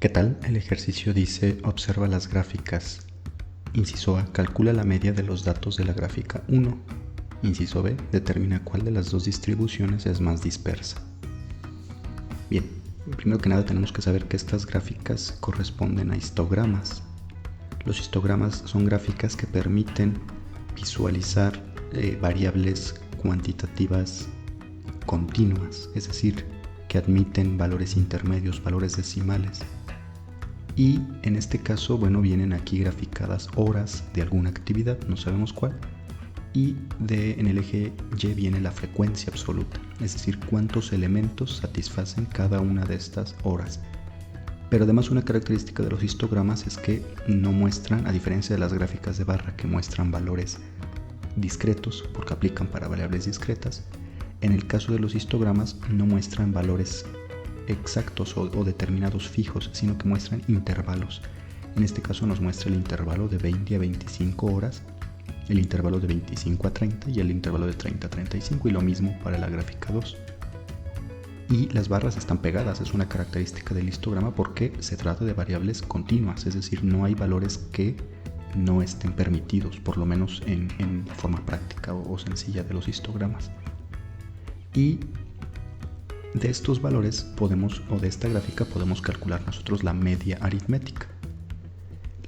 ¿Qué tal? El ejercicio dice: observa las gráficas. Inciso A: calcula la media de los datos de la gráfica 1. Inciso B: determina cuál de las dos distribuciones es más dispersa. Bien, primero que nada tenemos que saber que estas gráficas corresponden a histogramas. Los histogramas son gráficas que permiten visualizar variables cuantitativas continuas, es decir, que admiten valores intermedios, valores decimales. Y en este caso, vienen aquí graficadas horas de alguna actividad, no sabemos cuál, y en el eje Y viene la frecuencia absoluta, es decir, cuántos elementos satisfacen cada una de estas horas. Pero además una característica de los histogramas es que no muestran, a diferencia de las gráficas de barra que muestran valores discretos, porque aplican para variables discretas, en el caso de los histogramas no muestran valores exactos o determinados fijos, sino que muestran intervalos. En este caso nos muestra el intervalo de 20 a 25 horas, el intervalo de 25 a 30 y el intervalo de 30 a 35, y lo mismo para la gráfica 2. Y las barras están pegadas, es una característica del histograma porque se trata de variables continuas, es decir, no hay valores que no estén permitidos, por lo menos en forma práctica o sencilla de los histogramas. Y de estos valores de esta gráfica podemos calcular nosotros la media aritmética.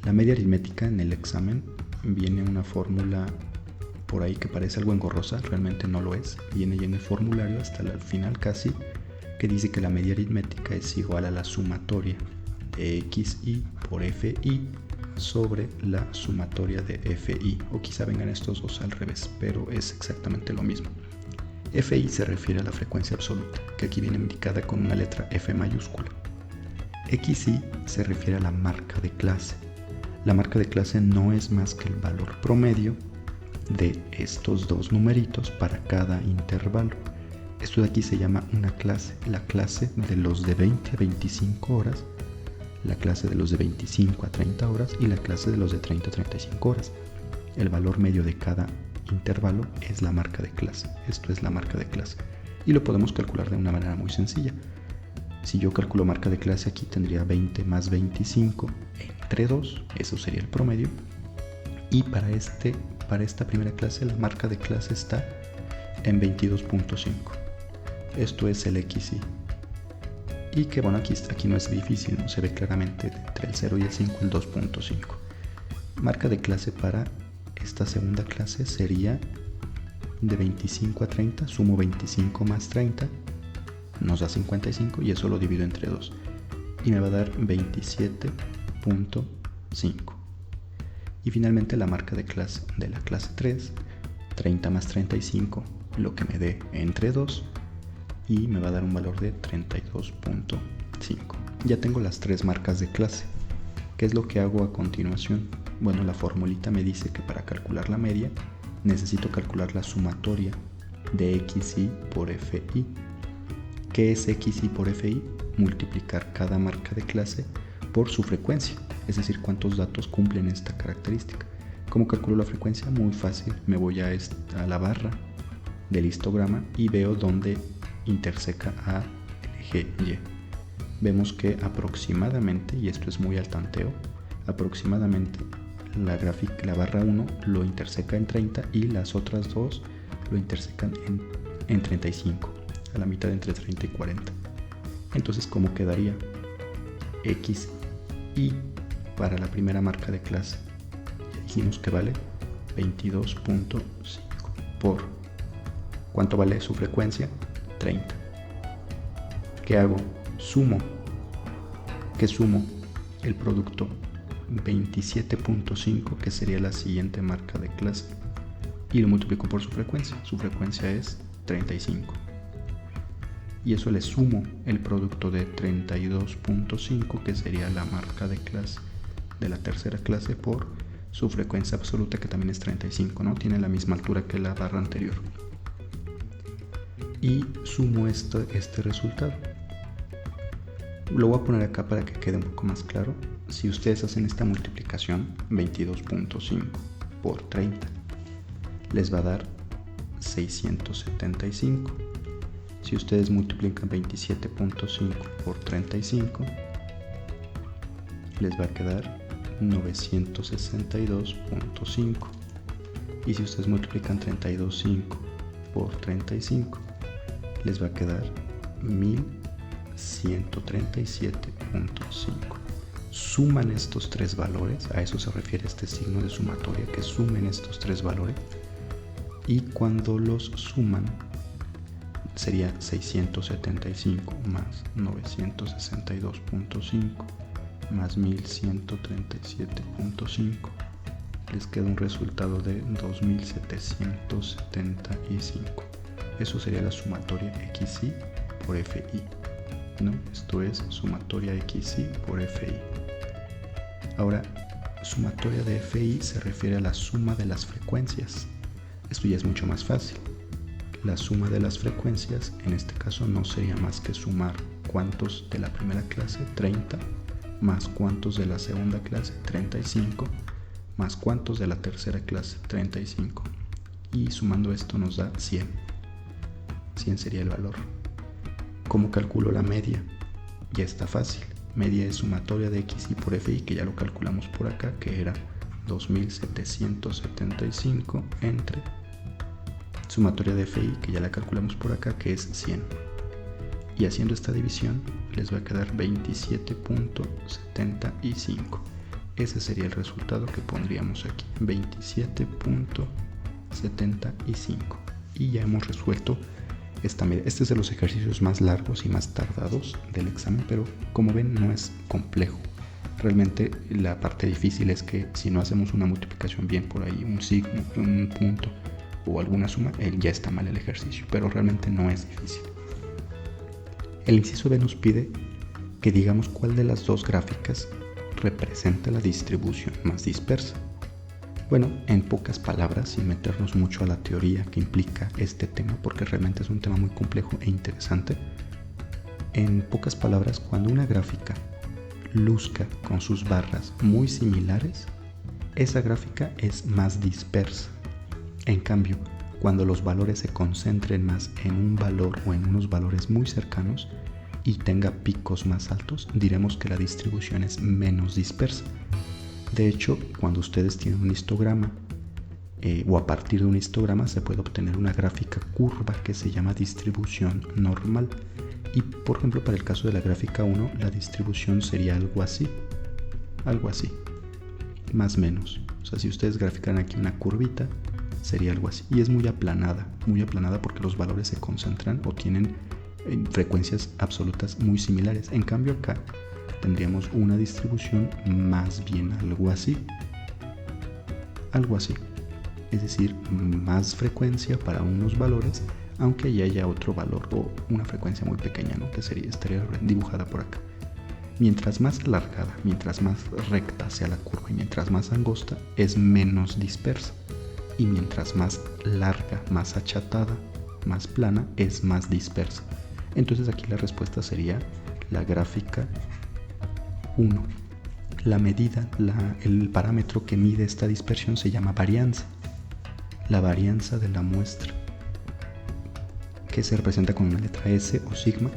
La media aritmética en el examen viene una fórmula por ahí que parece algo engorrosa, realmente no lo es. Viene ya en el formulario hasta el final casi, que dice que la media aritmética es igual a la sumatoria de xi por fi sobre la sumatoria de fi, o quizá vengan estos dos al revés, pero es exactamente lo mismo. Fi se refiere a la frecuencia absoluta, que aquí viene indicada con una letra F mayúscula. Xi se refiere a la marca de clase. La marca de clase no es más que el valor promedio de estos dos numeritos para cada intervalo. Esto de aquí se llama una clase, la clase de los de 20 a 25 horas, la clase de los de 25 a 30 horas y la clase de los de 30 a 35 horas. El valor medio de cada intervalo es la marca de clase. Esto es la marca de clase. Y lo podemos calcular de una manera muy sencilla. Si yo calculo marca de clase, aquí tendría 20 más 25 entre 2, eso sería el promedio. Y para esta primera clase, la marca de clase está en 22.5. Esto es el xi. Y que aquí no es difícil, ¿no? Se ve claramente entre el 0 y el 5 el 2.5. Marca de clase para esta segunda clase sería de 25 a 30, sumo 25 más 30, nos da 55 y eso lo divido entre 2. Y me va a dar 27.5. Y finalmente la marca de clase de la clase 3, 30 más 35, lo que me dé entre 2, y me va a dar un valor de 32.5. Ya tengo las tres marcas de clase. ¿Qué es lo que hago a continuación? Bueno, la formulita me dice que para calcular la media necesito calcular la sumatoria de xi por fi. ¿Qué es xi por fi? Multiplicar cada marca de clase por su frecuencia, es decir, cuántos datos cumplen esta característica. ¿Cómo calculo la frecuencia? Muy fácil, me voy a la barra del histograma y veo dónde interseca a el eje Y. Vemos que aproximadamente, y esto es muy al tanteo, aproximadamente la barra 1 lo interseca en 30 y las otras dos lo intersecan en 35, a la mitad entre 30 y 40. Entonces, ¿cómo quedaría? Xi para la primera marca de clase, ya dijimos que vale 22.5 por ¿cuánto vale su frecuencia? 30. ¿Qué hago? Sumo. ¿Qué sumo? El producto 27.5, que sería la siguiente marca de clase, y lo multiplico por su frecuencia. Su frecuencia es 35. Y eso le sumo el producto de 32.5, que sería la marca de clase de la tercera clase, por su frecuencia absoluta, que también es 35, ¿no? Tiene la misma altura que la barra anterior. Y sumo este resultado. Lo voy a poner acá para que quede un poco más claro. Si ustedes hacen esta multiplicación, 22.5 por 30, les va a dar 675. Si ustedes multiplican 27.5 por 35, les va a quedar 962.5. Y si ustedes multiplican 32.5 por 35, les va a quedar 1137.5. Suman estos tres valores, a eso se refiere este signo de sumatoria, que sumen estos tres valores, y cuando los suman sería 675 más 962.5 más 1137.5. Les queda un resultado de 2775. Eso sería la sumatoria XI por FI. ¿No? Esto es sumatoria XI por FI. Ahora, sumatoria de FI se refiere a la suma de las frecuencias. Esto ya es mucho más fácil. La suma de las frecuencias, en este caso, no sería más que sumar cuántos de la primera clase, 30, más cuántos de la segunda clase, 35, más cuántos de la tercera clase, 35. Y sumando esto nos da 100. 100 sería el valor. ¿Cómo calculo la media? Ya está fácil. Media es sumatoria de XI por FI, que ya lo calculamos por acá, que era 2775 entre sumatoria de FI, que ya la calculamos por acá, que es 100. Y haciendo esta división les va a quedar 27.75. Ese sería el resultado que pondríamos aquí, 27.75. Y ya hemos resuelto esta medida. Este es de los ejercicios más largos y más tardados del examen, pero como ven no es complejo. Realmente la parte difícil es que si no hacemos una multiplicación bien por ahí, un signo, un punto o alguna suma, ya está mal el ejercicio, pero realmente no es difícil. El inciso B nos pide que digamos cuál de las dos gráficas representa la distribución más dispersa. Bueno, en pocas palabras, sin meternos mucho a la teoría que implica este tema, porque realmente es un tema muy complejo e interesante, en pocas palabras, cuando una gráfica luzca con sus barras muy similares, esa gráfica es más dispersa. En cambio, cuando los valores se concentren más en un valor o en unos valores muy cercanos y tenga picos más altos, diremos que la distribución es menos dispersa. De hecho, cuando ustedes tienen un histograma o a partir de un histograma se puede obtener una gráfica curva que se llama distribución normal. Y por ejemplo, para el caso de la gráfica 1, la distribución sería algo así, más o menos. O sea, si ustedes grafican aquí una curvita, sería algo así. Y es muy aplanada porque los valores se concentran o tienen frecuencias absolutas muy similares. En cambio acá tendríamos una distribución más bien algo así, es decir, más frecuencia para unos valores, aunque ya haya otro valor o una frecuencia muy pequeña, ¿no? Que estaría dibujada por acá. Mientras más alargada, mientras más recta sea la curva y mientras más angosta, es menos dispersa, y mientras más larga, más achatada, más plana, es más dispersa. Entonces aquí la respuesta sería la gráfica 1. La medida, el parámetro que mide esta dispersión se llama varianza. La varianza de la muestra, que se representa con una letra S o sigma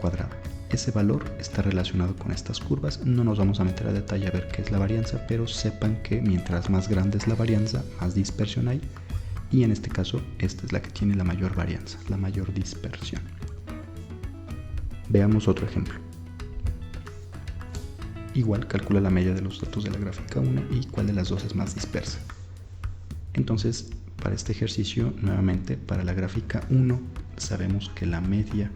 cuadrada. Ese valor está relacionado con estas curvas. No nos vamos a meter a detalle a ver qué es la varianza, pero sepan que mientras más grande es la varianza, más dispersión hay. Y en este caso, esta es la que tiene la mayor varianza, la mayor dispersión. Veamos otro ejemplo. Igual calcula la media de los datos de la gráfica 1 y cuál de las dos es más dispersa. Entonces, para este ejercicio, nuevamente, para la gráfica 1, sabemos que la media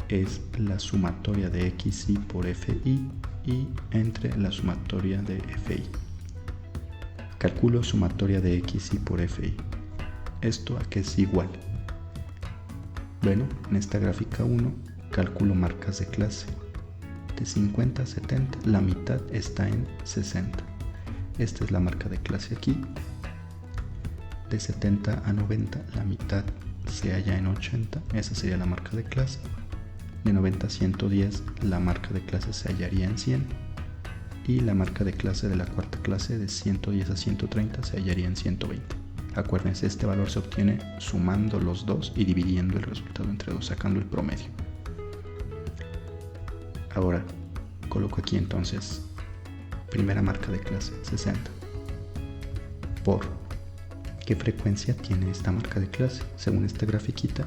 es la sumatoria de XI por FI y entre la sumatoria de FI. Calculo sumatoria de XI por FI. ¿Esto a qué es igual? Bueno, en esta gráfica 1 calculo marcas de clase. De 50 a 70, la mitad está en 60. Esta es la marca de clase aquí. De 70 a 90, la mitad se halla en 80. Esa sería la marca de clase. De 90 a 110, la marca de clase se hallaría en 100. Y la marca de clase de la cuarta clase, de 110 a 130, se hallaría en 120. Acuérdense, este valor se obtiene sumando los dos y dividiendo el resultado entre dos, sacando el promedio. Ahora, coloco aquí entonces primera marca de clase 60 por ¿qué frecuencia tiene esta marca de clase? Según esta grafiquita,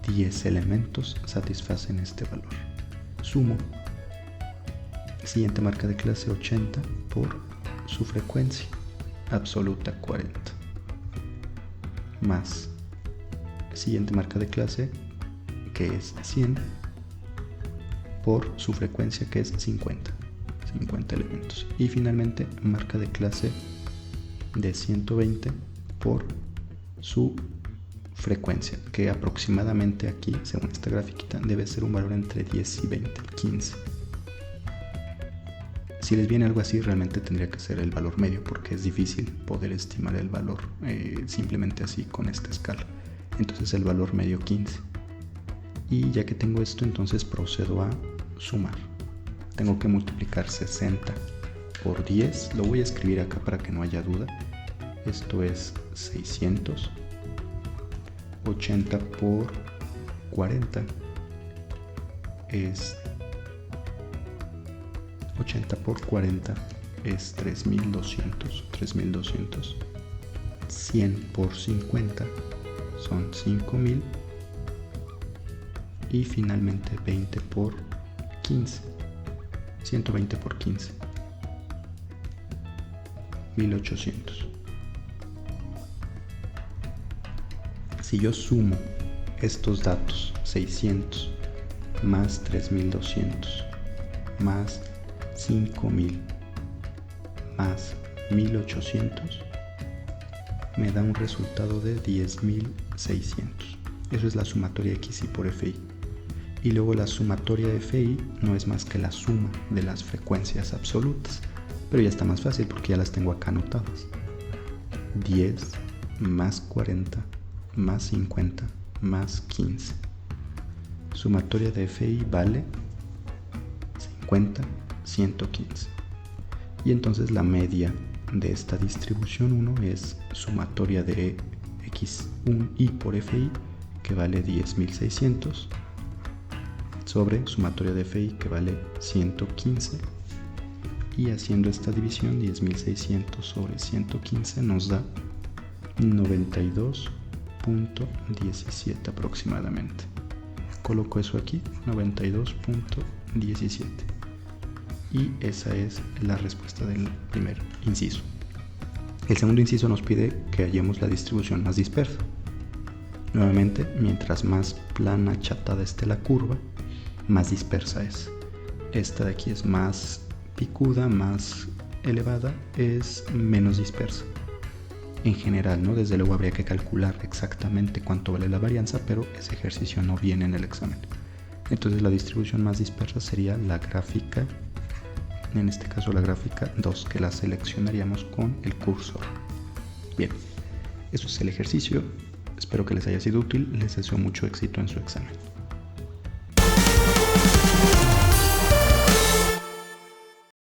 10 elementos satisfacen este valor. Sumo siguiente marca de clase 80 por su frecuencia absoluta 40 más siguiente marca de clase que es 100 por su frecuencia que es 50 elementos, y finalmente marca de clase de 120 por su frecuencia, que aproximadamente aquí, según esta grafiquita, debe ser un valor entre 10 y 20, 15. Si les viene algo así, realmente tendría que ser el valor medio, porque es difícil poder estimar el valor simplemente así con esta escala. Entonces el valor medio 15. Y ya que tengo esto, entonces procedo a sumar. Tengo que multiplicar 60 por 10. Lo voy a escribir acá para que no haya duda. Esto es 600. 80 por 40 es 80 por 40 es 3200. 100 por 50 son 5000 y finalmente 20 por 15, 120 por 15, 1800. Si yo sumo estos datos, 600 más 3200 más 5000 más 1800, me da un resultado de 10600. Eso es la sumatoria XI por FI. Y luego la sumatoria de FI no es más que la suma de las frecuencias absolutas, pero ya está más fácil porque ya las tengo acá anotadas. 10 más 40 más 50 más 15. Sumatoria de FI vale 50, 115. Y entonces la media de esta distribución 1 es sumatoria de X1i por FI, que vale 10.600, sobre sumatoria de FI, que vale 115. Y haciendo esta división, 10.600 sobre 115 nos da 92.17 aproximadamente. Coloco eso aquí, 92.17. Y esa es la respuesta del primer inciso. El segundo inciso nos pide que hallemos la distribución más dispersa. Nuevamente, mientras más plana, achatada esté la curva, más dispersa es. Esta de aquí es más picuda, más elevada, es menos dispersa. En general, ¿no? Desde luego habría que calcular exactamente cuánto vale la varianza, pero ese ejercicio no viene en el examen. Entonces la distribución más dispersa sería la gráfica, en este caso la gráfica 2, que la seleccionaríamos con el cursor. Bien, eso es el ejercicio. Espero que les haya sido útil. Les deseo mucho éxito en su examen.